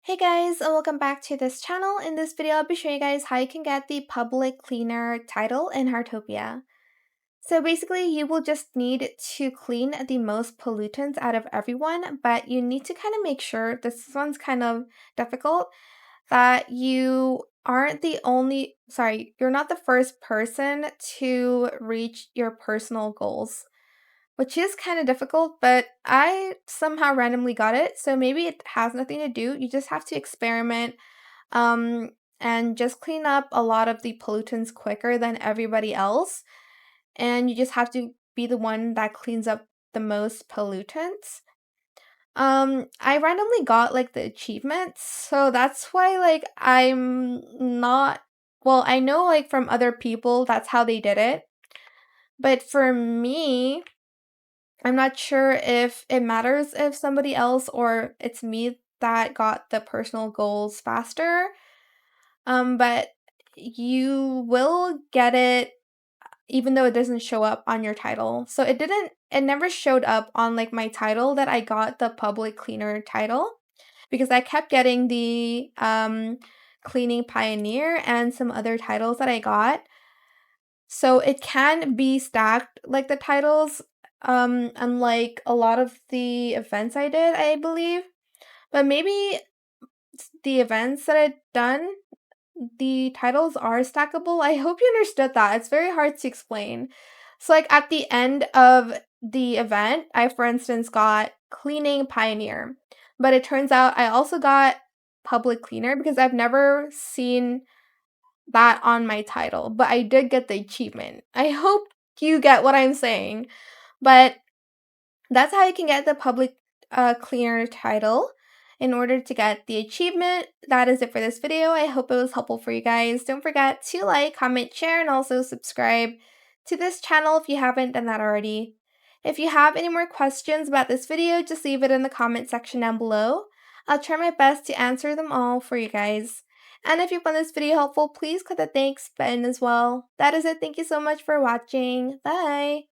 Hey guys, and welcome back to this channel. In this video, I'll be showing you guys how you can get the public cleaner title in Heartopia. So basically, you will just need to clean the most pollutants out of everyone, but you need to kind of make sure, this one's kind of difficult, that you're not the first person to reach your personal goals, which is kind of difficult, but I somehow randomly got it, so maybe it has nothing to do. You just have to experiment um, and just clean up a lot of the pollutants quicker than everybody else. And you just have to be the one that cleans up the most pollutants. I randomly got like the achievements, so that's why I'm not, well, I know like from other people that's how they did it. But for me, I'm not sure if it matters if somebody else or it's me that got the personal goals faster. But you will get it even though it doesn't show up on your title. So it never showed up on like my title that I got the public cleaner title because I kept getting the cleaning pioneer and some other titles that I got. So it can be stacked like the titles, unlike a lot of the events I did, I believe. But maybe the events that I've done, the titles are stackable. I hope you understood that. It's very hard to explain. So, like at the end of the event, I, for instance, got cleaning pioneer, but it turns out I also got public cleaner because I've never seen that on my title, but I did get the achievement. I hope you get what I'm saying. But that's how you can get the public cleaner title. In order to get the achievement, that is it for this video. I hope it was helpful for you guys. Don't forget to like, comment, share, and also subscribe to this channel if you haven't done that already. If you have any more questions about this video, just leave it in the comment section down below. I'll try my best to answer them all for you guys. And if you found this video helpful, please click the thanks button as well. That is it. Thank you so much for watching. Bye!